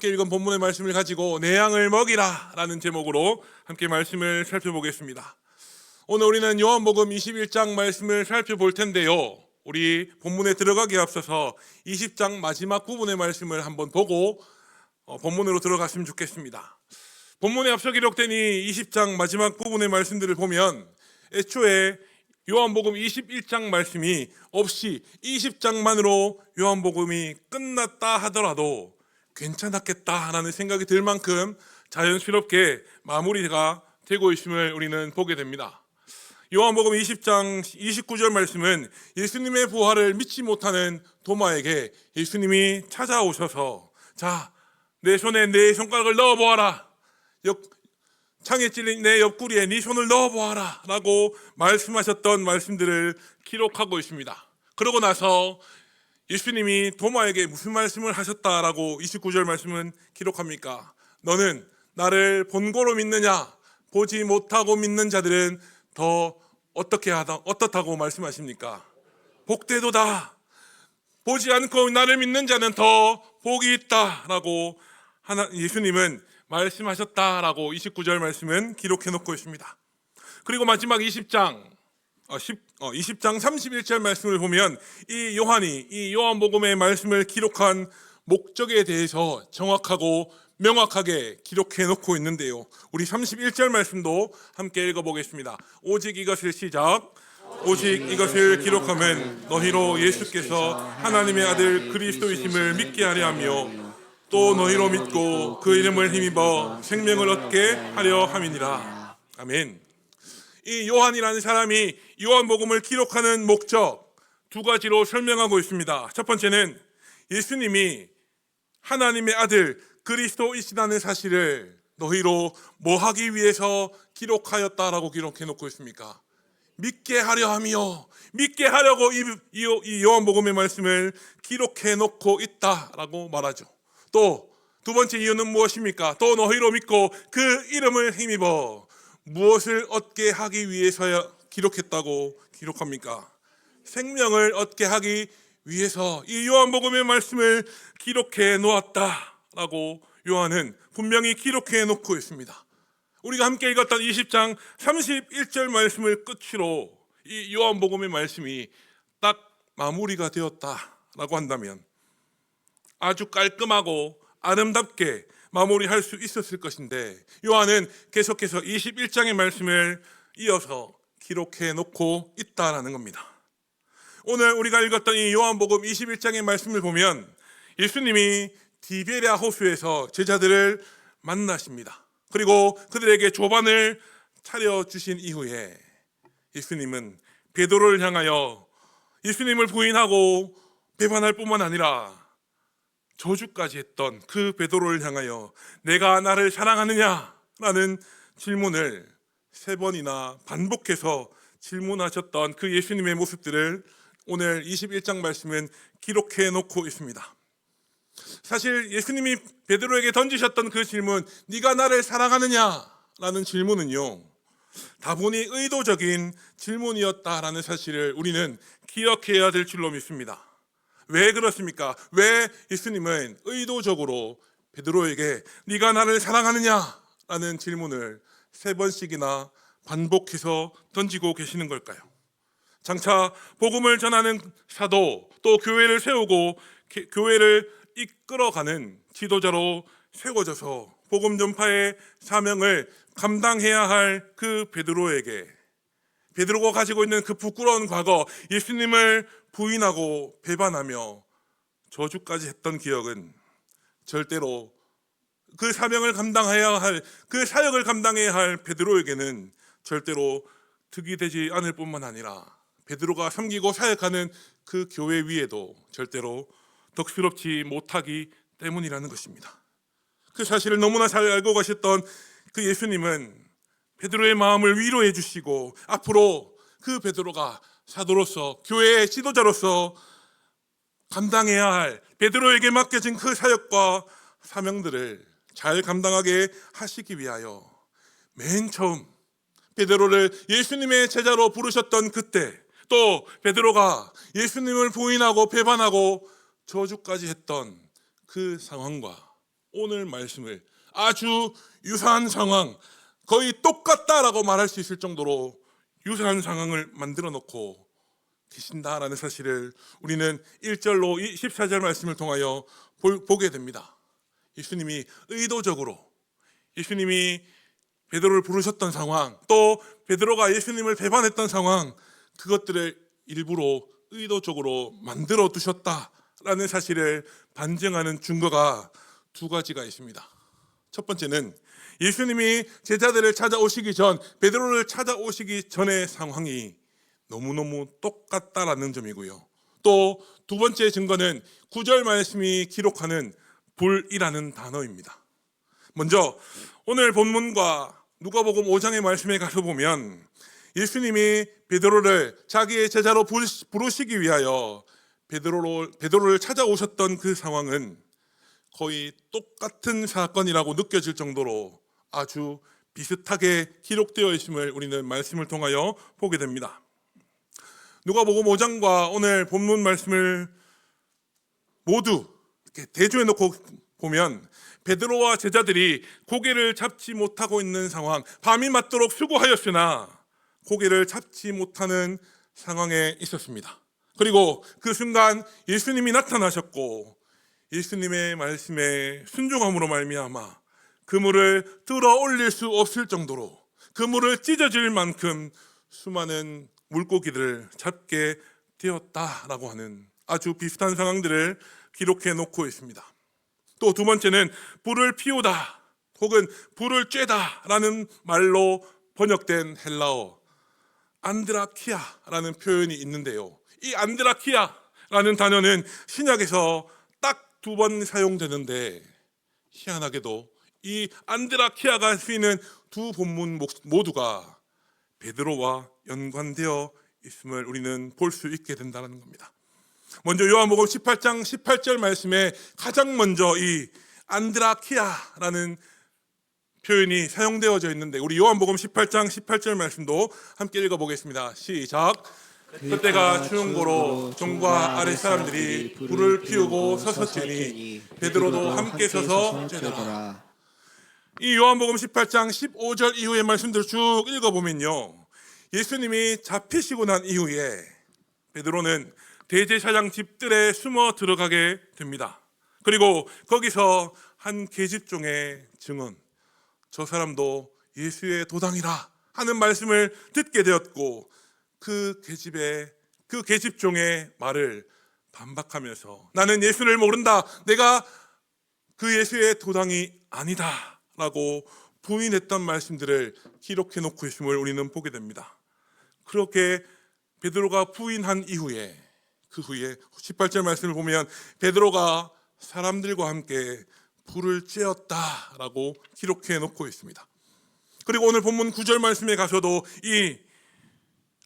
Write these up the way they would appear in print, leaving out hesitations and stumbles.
함께 읽은 본문의 말씀을 가지고 내 양을 먹이라 라는 제목으로 함께 말씀을 살펴보겠습니다. 오늘 우리는 요한복음 21장 말씀을 살펴볼 텐데요, 우리 본문에 들어가기에 앞서서 20장 마지막 부분의 말씀을 한번 보고 본문으로 들어갔으면 좋겠습니다. 본문에 앞서 기록된 이 20장 마지막 부분의 말씀들을 보면 애초에 요한복음 21장 말씀이 없이 20장만으로 요한복음이 끝났다 하더라도 괜찮았겠다라는 생각이 들 만큼 자연스럽게 마무리가 되고 있음을 우리는 보게 됩니다. 요한복음 20장 29절 말씀은 예수님의 부활을 믿지 못하는 도마에게 예수님이 찾아오셔서 자, 내 손에 내 손가락을 넣어보아라, 창에 찔린 내 옆구리에 네 손을 넣어보아라 라고 말씀하셨던 말씀들을 기록하고 있습니다. 그러고 나서 예수님이 도마에게 무슨 말씀을 하셨다라고 29절 말씀은 기록합니까? 너는 나를 본고로 믿느냐? 보지 못하고 믿는 자들은 더 어떻다고 말씀하십니까? 복되도다. 보지 않고 나를 믿는 자는 더 복이 있다라고 예수님은 말씀하셨다라고 29절 말씀은 기록해 놓고 있습니다. 그리고 마지막 20장 31절 말씀을 보면 이 요한이 이 요한복음의 말씀을 기록한 목적에 대해서 정확하고 명확하게 기록해 놓고 있는데요, 우리 31절 말씀도 함께 읽어보겠습니다. 오직 이것을 오직 이것을 기록하면 너희로 예수께서 하나님의 아들 그리스도이심을 믿게 하려 하며 또 너희로 믿고 그 이름을 힘입어 생명을 얻게 하려 함이니라. 아멘. 이 요한이라는 사람이 요한복음을 기록하는 목적 두 가지로 설명하고 있습니다. 첫 번째는 예수님이 하나님의 아들 그리스도이시라는 사실을 너희로 뭐 하기 위해서 기록하였다라고 기록해 놓고 있습니까? 믿게 하려 하며, 믿게 하려고 이 요한복음의 말씀을 기록해 놓고 있다라고 말하죠. 또 두 번째 이유는 무엇입니까? 또 너희로 믿고 그 이름을 힘입어 무엇을 얻게 하기 위해서 기록했다고 기록합니까? 생명을 얻게 하기 위해서 이 요한복음의 말씀을 기록해 놓았다라고 요한은 분명히 기록해 놓고 있습니다. 우리가 함께 읽었던 20장 31절 말씀을 끝으로 이 요한복음의 말씀이 딱 마무리가 되었다라고 한다면 아주 깔끔하고 아름답게 마무리할 수 있었을 것인데 요한은 계속해서 21장의 말씀을 이어서 기록해 놓고 있다라는 겁니다. 오늘 우리가 읽었던 이 요한복음 21장의 말씀을 보면 예수님이 디베랴 호수에서 제자들을 만나십니다. 그리고 그들에게 조반을 차려주신 이후에 예수님은 베드로를 향하여 예수님을 부인하고 배반할 뿐만 아니라 저주까지 했던 그 베드로를 향하여 내가 나를 사랑하느냐라는 질문을 3번이나 반복해서 질문하셨던 그 예수님의 모습들을 오늘 21장 말씀은 기록해 놓고 있습니다. 사실 예수님이 베드로에게 던지셨던 그 질문, 네가 나를 사랑하느냐라는 질문은요, 다분히 의도적인 질문이었다라는 사실을 우리는 기억해야 될 줄로 믿습니다. 왜 그렇습니까? 왜 예수님은 의도적으로 베드로에게 네가 나를 사랑하느냐라는 질문을 3번씩이나 반복해서 던지고 계시는 걸까요? 장차 복음을 전하는 사도, 또 교회를 세우고 교회를 이끌어가는 지도자로 세워져서 복음 전파의 사명을 감당해야 할 그 베드로가 가지고 있는 그 부끄러운 과거, 예수님을 부인하고 배반하며 저주까지 했던 기억은 절대로 그 사명을 감당해야 할, 그 사역을 감당해야 할 베드로에게는 절대로 득이 되지 않을 뿐만 아니라 베드로가 섬기고 사역하는 그 교회 위에도 절대로 덕스럽지 못하기 때문이라는 것입니다. 그 사실을 너무나 잘 알고 가셨던 그 예수님은 베드로의 마음을 위로해 주시고 앞으로 그 베드로가 사도로서 교회의 지도자로서 감당해야 할 베드로에게 맡겨진 그 사역과 사명들을 잘 감당하게 하시기 위하여 맨 처음 베드로를 예수님의 제자로 부르셨던 그때, 또 베드로가 예수님을 부인하고 배반하고 저주까지 했던 그 상황과 오늘 말씀을 아주 유사한 상황, 거의 똑같다라고 말할 수 있을 정도로 유사한 상황을 만들어 놓고 계신다라는 사실을 우리는 1절로 14절 말씀을 통하여 보게 됩니다. 예수님이 의도적으로 예수님이 베드로를 부르셨던 상황, 또 베드로가 예수님을 배반했던 상황, 그것들을 일부러 의도적으로 만들어 두셨다라는 사실을 반증하는 증거가 두 가지가 있습니다. 첫 번째는 예수님이 제자들을 찾아오시기 전, 베드로를 찾아오시기 전의 상황이 너무너무 똑같다라는 점이고요. 또 두 번째 증거는 9절 말씀이 기록하는 불이라는 단어입니다. 먼저 오늘 본문과 누가복음 5장의 말씀에 가서 보면 예수님이 베드로를 자기의 제자로 부르시기 위하여 베드로를 찾아오셨던 그 상황은 거의 똑같은 사건이라고 느껴질 정도로 아주 비슷하게 기록되어 있음을 우리는 말씀을 통하여 보게 됩니다. 누가복음 5장과 오늘 본문 말씀을 모두 이렇게 대조해 놓고 보면 베드로와 제자들이 고개를 잡지 못하고 있는 상황, 밤이 맞도록 수고하였으나 고개를 잡지 못하는 상황에 있었습니다. 그리고 그 순간 예수님이 나타나셨고 예수님의 말씀에 순종함으로 말미암아 그물을 들어 올릴 수 없을 정도로 그물을 찢어질 만큼 수많은 물고기들을 잡게 되었다라고 하는 아주 비슷한 상황들을 기록해 놓고 있습니다. 또 두 번째는 불을 피우다 혹은 불을 쬐다 라는 말로 번역된 헬라어 안드라키아라는 표현이 있는데요. 이 안드라키아라는 단어는 신약에서 딱 두 번 사용되는데 희한하게도 이 안드라키아가 쓰이는 두 본문 모두가 베드로와 연관되어 있음을 우리는 볼 수 있게 된다는 겁니다. 먼저 요한복음 18장 18절 말씀에 가장 먼저 이 안드라키아라는 표현이 사용되어져 있는데 우리 요한복음 18장 18절 말씀도 함께 읽어보겠습니다. 시작. 그때가 추운 고로 종과 아랫 사람들이 불을 피우고 서섰으니 베드로도 함께 서서 쬐더라. 이 요한복음 18장 15절 이후의 말씀들을 쭉 읽어보면요, 예수님이 잡히시고 난 이후에 베드로는 대제사장 집들에 숨어 들어가게 됩니다. 그리고 거기서 한 계집종의 증언, 저 사람도 예수의 도당이라 하는 말씀을 듣게 되었고 그 계집종의 말을 반박하면서 나는 예수를 모른다, 내가 그 예수의 도당이 아니다 라고 부인했던 말씀들을 기록해 놓고 있음을 우리는 보게 됩니다. 그렇게 베드로가 부인한 이후에 그 후에 18절 말씀을 보면 베드로가 사람들과 함께 불을 쬐었다 라고 기록해 놓고 있습니다. 그리고 오늘 본문 9절 말씀에 가서도 이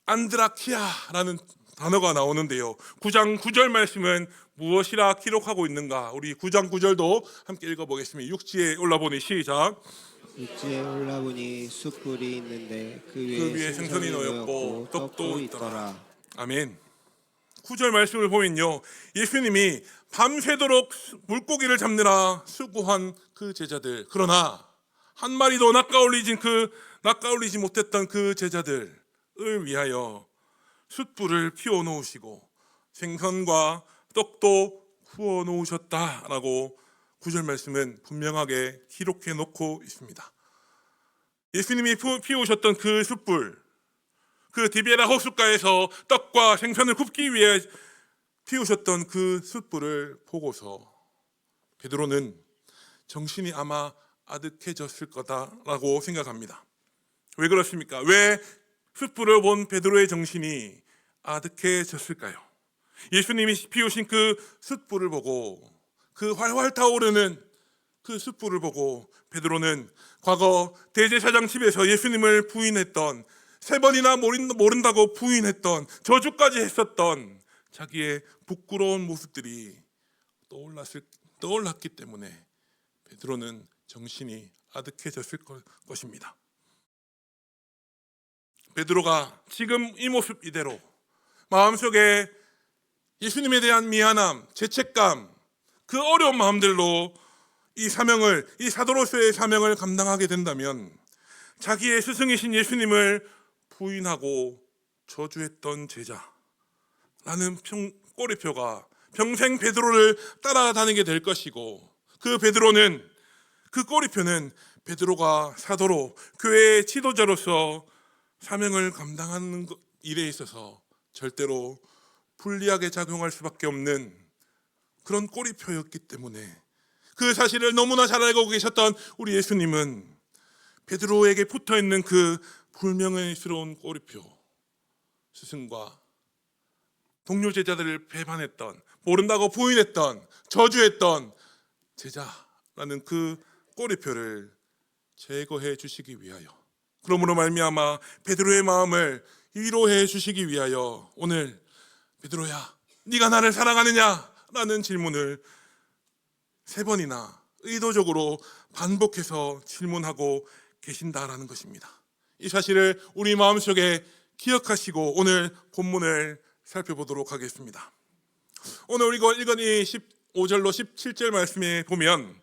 안드라키아라는 단어가 나오는데요, 9장 9절 말씀은 무엇이라 기록하고 있는가? 우리 9장 9절도 함께 읽어보겠습니다. 육지에 올라보니 시작. 육지에 올라보니 숯불이 있는데 그 위에 생선이 놓였고 떡도 있더라. 아멘. 9절 말씀을 보면요, 예수님이 밤새도록 물고기를 잡느라 수고한 그 제자들, 그러나 한 마리도 낚아올리지 못했던 그 제자들을 위하여 숯불을 피워 놓으시고 생선과 떡도 구워 놓으셨다라고 9절 말씀은 분명하게 기록해 놓고 있습니다. 예수님이 피우셨던 그 숯불, 그 디베라 호숫가에서 떡과 생선을 굽기 위해 피우셨던 그 숯불을 보고서 베드로는 정신이 아마 아득해졌을 거다라고 생각합니다. 왜 그렇습니까? 왜 숯불을 본 베드로의 정신이 아득해졌을까요? 예수님이 피우신 그 숯불을 보고, 그 활활 타오르는 그 숯불을 보고 베드로는 과거 대제사장 집에서 예수님을 부인했던, 3번이나 모른다고 부인했던, 저주까지 했었던 자기의 부끄러운 모습들이 떠올랐기 때문에 베드로는 정신이 아득해졌을 것입니다. 베드로가 지금 이 모습 이대로 마음속에 예수님에 대한 미안함, 죄책감, 그 어려운 마음들로 이 사명을, 이 사도로서의 사명을 감당하게 된다면 자기의 스승이신 예수님을 부인하고 저주했던 제자라는 꼬리표가 평생 베드로를 따라다니게 될 것이고, 그 베드로는, 그 꼬리표는 베드로가 사도로 교회의 지도자로서 사명을 감당하는 일에 있어서 절대로 불리하게 작용할 수밖에 없는 그런 꼬리표였기 때문에, 그 사실을 너무나 잘 알고 계셨던 우리 예수님은 베드로에게 붙어있는 그 불명예스러운 꼬리표, 스승과 동료 제자들을 배반했던, 모른다고 부인했던, 저주했던 제자라는 그 꼬리표를 제거해 주시기 위하여, 그러므로 말미암아 베드로의 마음을 위로해 주시기 위하여 오늘 베드로야, 네가 나를 사랑하느냐? 라는 질문을 3번이나 의도적으로 반복해서 질문하고 계신다라는 것입니다. 이 사실을 우리 마음속에 기억하시고 오늘 본문을 살펴보도록 하겠습니다. 오늘 우리가 읽은 이 15절로 17절 말씀에 보면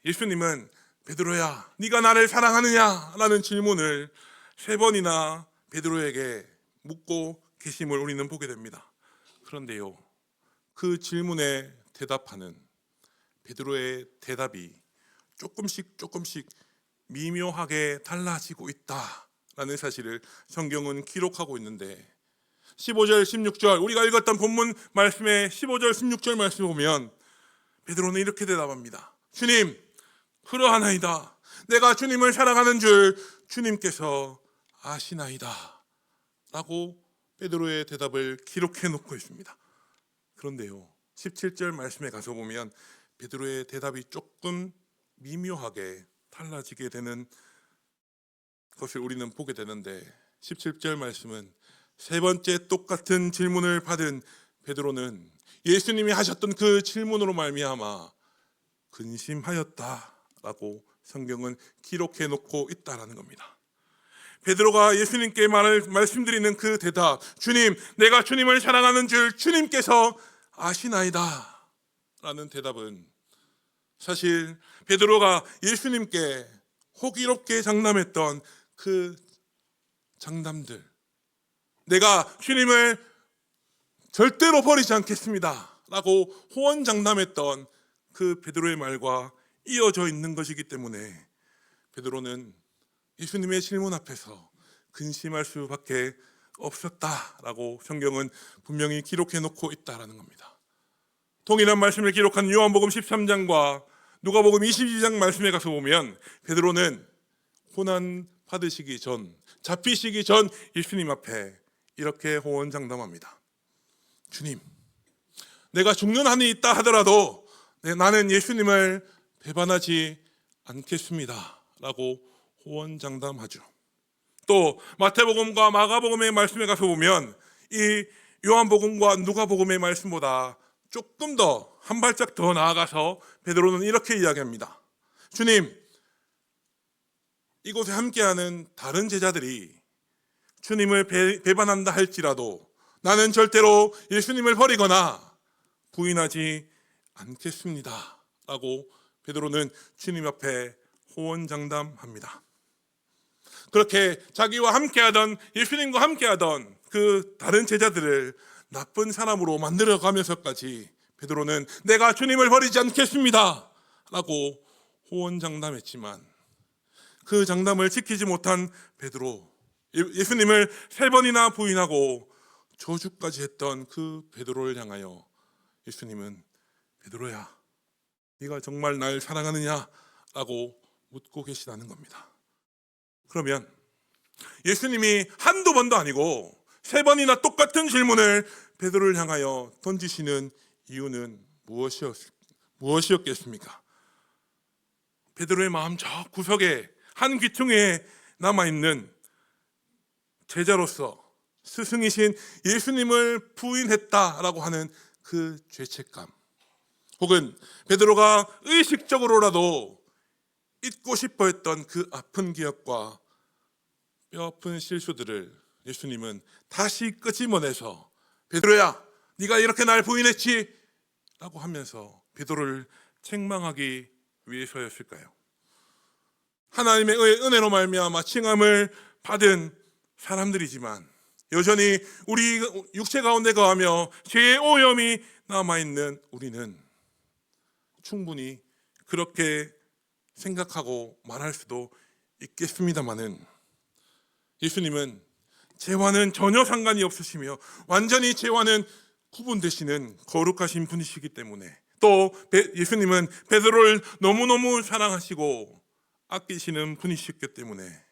예수님은 베드로야, 네가 나를 사랑하느냐? 라는 질문을 3번이나 베드로에게 묻고 계심을 우리는 보게 됩니다. 그런데요, 그 질문에 대답하는 베드로의 대답이 조금씩 미묘하게 달라지고 있다라는 사실을 성경은 기록하고 있는데, 15절, 16절, 우리가 읽었던 본문 말씀의 15절, 16절 말씀을 보면 베드로는 이렇게 대답합니다. 주님, 그러하나이다. 내가 주님을 사랑하는 줄 주님께서 아시나이다. 라고 베드로의 대답을 기록해 놓고 있습니다. 그런데요, 17절 말씀에 가서 보면 베드로의 대답이 조금 미묘하게 달라지게 되는 것을 우리는 보게 되는데, 17절 말씀은 3번째 똑같은 질문을 받은 베드로는 예수님이 하셨던 그 질문으로 말미암아 근심하였다라고 성경은 기록해 놓고 있다라는 겁니다. 베드로가 예수님께 말씀드리는 그 대답, 주님, 내가 주님을 사랑하는 줄 주님께서 아시나이다 라는 대답은 사실 베드로가 예수님께 호기롭게 장담했던 그 장담들, 내가 주님을 절대로 버리지 않겠습니다 라고 호언장담했던 그 베드로의 말과 이어져 있는 것이기 때문에 베드로는 예수님의 질문 앞에서 근심할 수밖에 없었다라고 성경은 분명히 기록해 놓고 있다라는 겁니다. 동일한 말씀을 기록한 요한복음 13장과 누가복음 22장 말씀에 가서 보면 베드로는 고난 받으시기 전, 잡히시기 전 예수님 앞에 이렇게 호언장담합니다. 주님, 내가 죽는 한이 있다 하더라도 나는 예수님을 배반하지 않겠습니다 라고 호언장담하죠. 또 마태복음과 마가복음의 말씀에 가서 보면 이 요한복음과 누가복음의 말씀보다 조금 더 한 발짝 더 나아가서 베드로는 이렇게 이야기합니다. 주님, 이곳에 함께하는 다른 제자들이 주님을 배반한다 할지라도 나는 절대로 예수님을 버리거나 부인하지 않겠습니다 라고 베드로는 주님 앞에 호언장담합니다. 그렇게 자기와 함께하던, 예수님과 함께하던 그 다른 제자들을 나쁜 사람으로 만들어가면서까지 베드로는 내가 주님을 버리지 않겠습니다 라고 호언장담했지만 그 장담을 지키지 못한 베드로, 예수님을 3번이나 부인하고 저주까지 했던 그 베드로를 향하여 예수님은 베드로야, 네가 정말 날 사랑하느냐? 라고 묻고 계시다는 겁니다. 그러면 예수님이 한두 번도 아니고 3번이나 똑같은 질문을 베드로를 향하여 던지시는 이유는 무엇이었겠습니까? 베드로의 마음 저 구석에 한 귀퉁이에 남아있는 제자로서 스승이신 예수님을 부인했다라고 하는 그 죄책감, 혹은 베드로가 의식적으로라도 잊고 싶어 했던 그 아픈 기억과 뼈아픈 실수들을 예수님은 다시 끄집어내서 베드로야, 네가 이렇게 날 부인했지? 라고 하면서 베드로를 책망하기 위해서였을까요? 하나님의 은혜로 말미암아 칭함을 받은 사람들이지만 여전히 우리 육체 가운데 거하며 죄의 오염이 남아있는 우리는 충분히 그렇게 생각하고 말할 수도 있겠습니다마는 예수님은 죄와는 전혀 상관이 없으시며 완전히 죄와는 구분되시는 거룩하신 분이시기 때문에 또 예수님은 베드로를 너무너무 사랑하시고 아끼시는 분이시기 때문에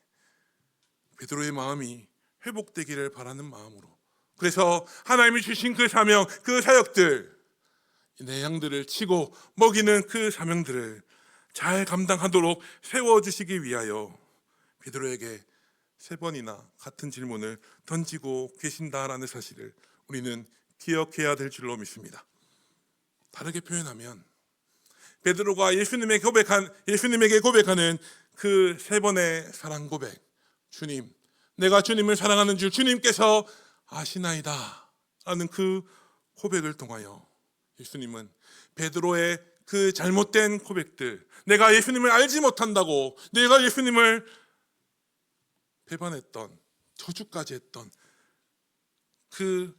베드로의 마음이 회복되기를 바라는 마음으로 그래서 하나님이 주신 그 사명, 그 사역들 내 양들을 치고 먹이는 그 사명들을 잘 감당하도록 세워주시기 위하여 베드로에게 3번이나 같은 질문을 던지고 계신다라는 사실을 우리는 기억해야 될 줄로 믿습니다. 다르게 표현하면 베드로가 예수님에게 고백하는 그 3번의 사랑 고백, 주님, 내가 주님을 사랑하는 줄 주님께서 아시나이다 라는 그 고백을 통하여 예수님은 베드로의 그 잘못된 고백들, 내가 예수님을 알지 못한다고 내가 예수님을 배반했던, 저주까지 했던 그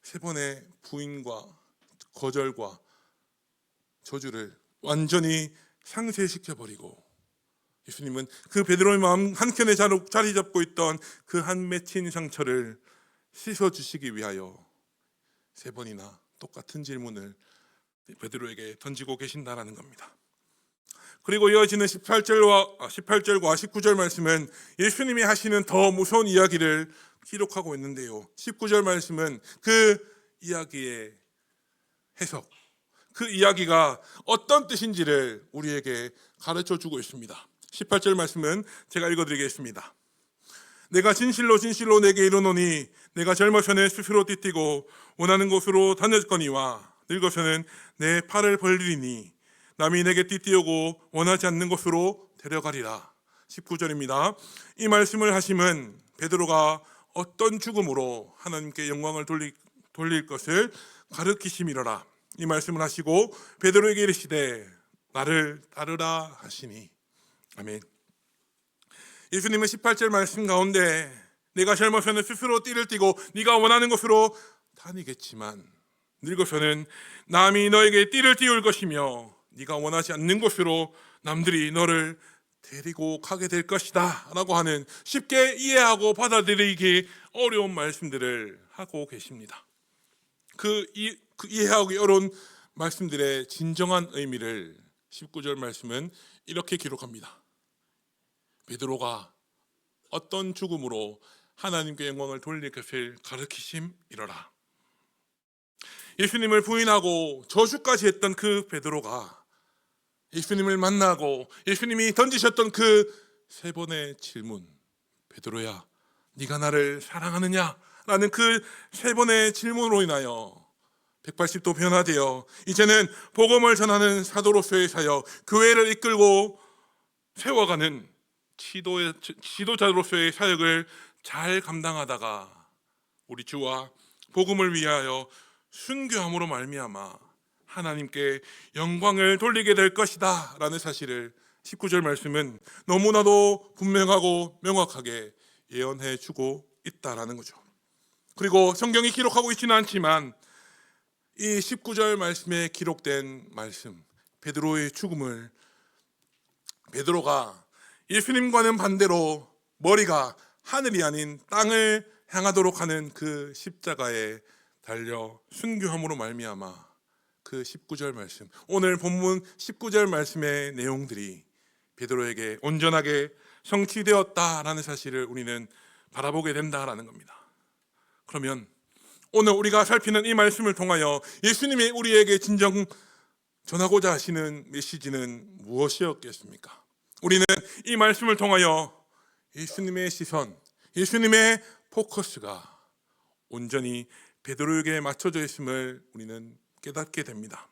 3번의 부인과 거절과 저주를 완전히 상쇄시켜버리고 예수님은 그 베드로의 마음 한켠에 자리 잡고 있던 그 한 맺힌 상처를 씻어주시기 위하여 3번이나 똑같은 질문을 베드로에게 던지고 계신다라는 겁니다. 그리고 이어지는 18절과 19절 말씀은 예수님이 하시는 더 무서운 이야기를 기록하고 있는데요. 19절 말씀은 그 이야기의 해석, 그 이야기가 어떤 뜻인지를 우리에게 가르쳐주고 있습니다. 18절 말씀은 제가 읽어드리겠습니다. 내가 진실로 진실로 내게 이르노니 내가 젊어서는 스스로 띠뛰고 원하는 곳으로 다녔거니와 늙어서는 내 팔을 벌리니 남이 내게 띠띠우고 원하지 않는 곳으로 데려가리라. 19절입니다. 이 말씀을 하심은 베드로가 어떤 죽음으로 하나님께 영광을 돌릴 것을 가르치심이로라. 이 말씀을 하시고 베드로에게 이르시되 나를 따르라 하시니. 아멘. 예수님은 18절 말씀 가운데 내가 젊어서는 스스로 띠를 띠고 네가 원하는 곳으로 다니겠지만 늙어서는 남이 너에게 띠를 띠울 것이며 네가 원하지 않는 곳으로 남들이 너를 데리고 가게 될 것이다 라고 하는 쉽게 이해하고 받아들이기 어려운 말씀들을 하고 계십니다. 그 이해하기 어려운 말씀들의 진정한 의미를 19절 말씀은 이렇게 기록합니다. 베드로가 어떤 죽음으로 하나님께 영광을 돌릴 것을 가르치심이로라. 예수님을 부인하고 저주까지 했던 그 베드로가 예수님을 만나고 예수님이 던지셨던 그 3번의 질문, 베드로야 네가 나를 사랑하느냐? 라는 그 3번의 질문으로 인하여 180도 변화되어 이제는 복음을 전하는 사도로서의 사역, 교회를 이끌고 세워가는 지도자로서의 사역을 잘 감당하다가 우리 주와 복음을 위하여 순교함으로 말미암아 하나님께 영광을 돌리게 될 것이다 라는 사실을 19절 말씀은 너무나도 분명하고 명확하게 예언해 주고 있다라는 거죠. 그리고 성경이 기록하고 있지는 않지만 이 19절 말씀에 기록된 말씀, 베드로의 죽음을 베드로가 예수님과는 반대로 머리가 하늘이 아닌 땅을 향하도록 하는 그 십자가에 달려 순교함으로 말미암아 그 19절 말씀, 오늘 본문 19절 말씀의 내용들이 베드로에게 온전하게 성취되었다라는 사실을 우리는 바라보게 된다라는 겁니다. 그러면 오늘 우리가 살피는 이 말씀을 통하여 예수님이 우리에게 진정 전하고자 하시는 메시지는 무엇이었겠습니까? 우리는 이 말씀을 통하여 예수님의 시선, 예수님의 포커스가 온전히 베드로에게 맞춰져 있음을 우리는 깨닫게 됩니다.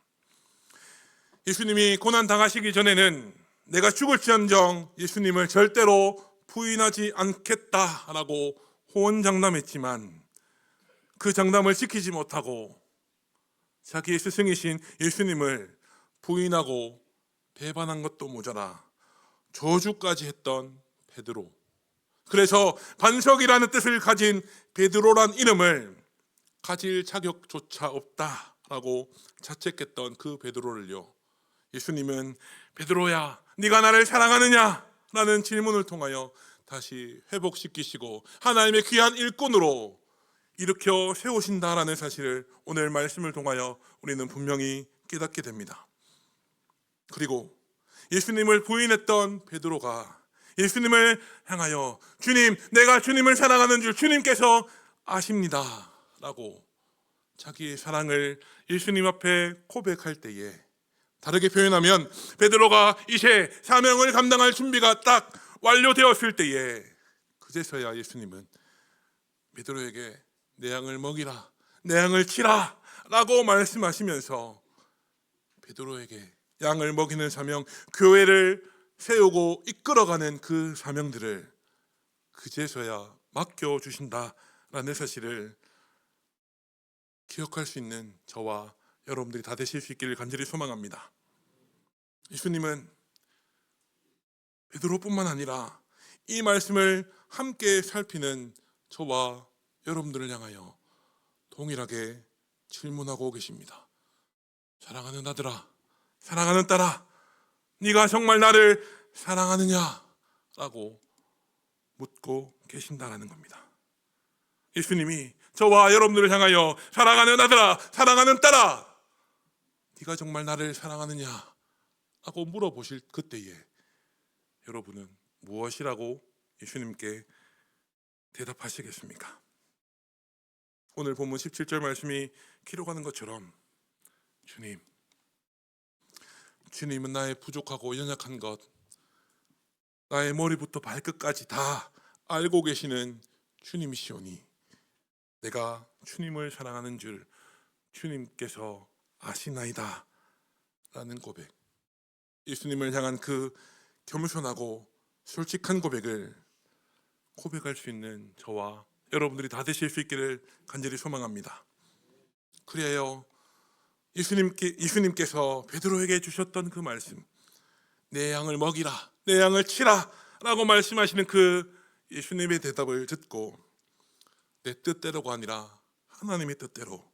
예수님이 고난 당하시기 전에는 내가 죽을지언정 예수님을 절대로 부인하지 않겠다라고 호언장담했지만 그 장담을 지키지 못하고 자기의 스승이신 예수님을 부인하고 배반한 것도 모자라 저주까지 했던 베드로. 그래서 반석이라는 뜻을 가진 베드로란 이름을 가질 자격조차 없다라고 자책했던 그 베드로를요, 예수님은 베드로야, 네가 나를 사랑하느냐? 라는 질문을 통하여 다시 회복시키시고 하나님의 귀한 일꾼으로 일으켜 세우신다라는 사실을 오늘 말씀을 통하여 우리는 분명히 깨닫게 됩니다. 그리고 예수님을 부인했던 베드로가 예수님을 향하여 주님, 내가 주님을 사랑하는 줄 주님께서 아십니다 라고 자기의 사랑을 예수님 앞에 고백할 때에, 다르게 표현하면 베드로가 이제 사명을 감당할 준비가 딱 완료되었을 때에, 그제서야 예수님은 베드로에게 내 양을 먹이라, 내 양을 치라 라고 말씀하시면서 베드로에게 양을 먹이는 사명, 교회를 세우고 이끌어가는 그 사명들을 그제서야 맡겨주신다라는 사실을 기억할 수 있는 저와 여러분들이 다 되실 수 있기를 간절히 소망합니다. 예수님은 베드로뿐만 아니라 이 말씀을 함께 살피는 저와 여러분들을 향하여 동일하게 질문하고 계십니다. 사랑하는 아들아, 사랑하는 딸아, 네가 정말 나를 사랑하느냐? 라고 묻고 계신다라는 겁니다. 예수님이 저와 여러분들을 향하여 사랑하는 아들아, 사랑하는 딸아, 네가 정말 나를 사랑하느냐? 라고 물어보실 그때에 여러분은 무엇이라고 예수님께 대답하시겠습니까? 오늘 본문 17절 말씀이 기록하는 것처럼 주님은 나의 부족하고 연약한 것, 나의 머리부터 발끝까지 다 알고 계시는 주님이시오니 내가 주님을 사랑하는 줄 주님께서 아시나이다 라는 고백, 예수님을 향한 그 겸손하고 솔직한 고백을 고백할 수 있는 저와 여러분들이 다 되실 수 있기를 간절히 소망합니다. 그래요, 예수님께서 베드로에게 주셨던 그 말씀, 내 양을 먹이라, 내 양을 치라 라고 말씀하시는 그 예수님의 대답을 듣고 내 뜻대로가 아니라 하나님의 뜻대로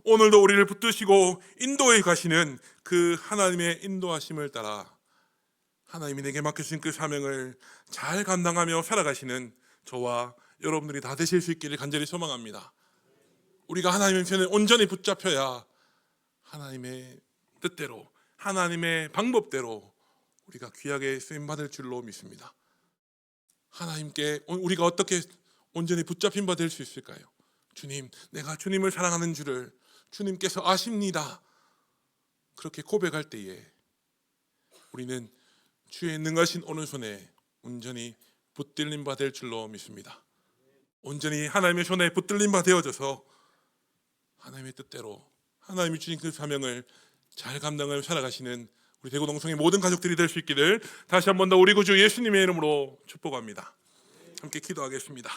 오늘도 우리를 붙드시고 인도해 가시는 그 하나님의 인도하심을 따라 하나님이 내게 맡겨주신 그 사명을 잘 감당하며 살아가시는 저와 여러분들이 다 되실 수 있기를 간절히 소망합니다. 우리가 하나님의 편에 온전히 붙잡혀야 하나님의 뜻대로, 하나님의 방법대로 우리가 귀하게 쓰임받을 줄로 믿습니다. 하나님께 우리가 어떻게 온전히 붙잡힌 바 될 수 있을까요? 주님, 내가 주님을 사랑하는 줄을 주님께서 아십니다. 그렇게 고백할 때에 우리는 주의 능하신 오른손에 온전히 붙들림 바 될 줄로 믿습니다. 온전히 하나님의 손에 붙들림 바 되어져서 하나님의 뜻대로 하나님이 주신 그 사명을 잘 감당하며 살아가시는 우리 대구동성의 모든 가족들이 될 수 있기를 다시 한 번 더 우리 구주 예수님의 이름으로 축복합니다. 함께 기도하겠습니다.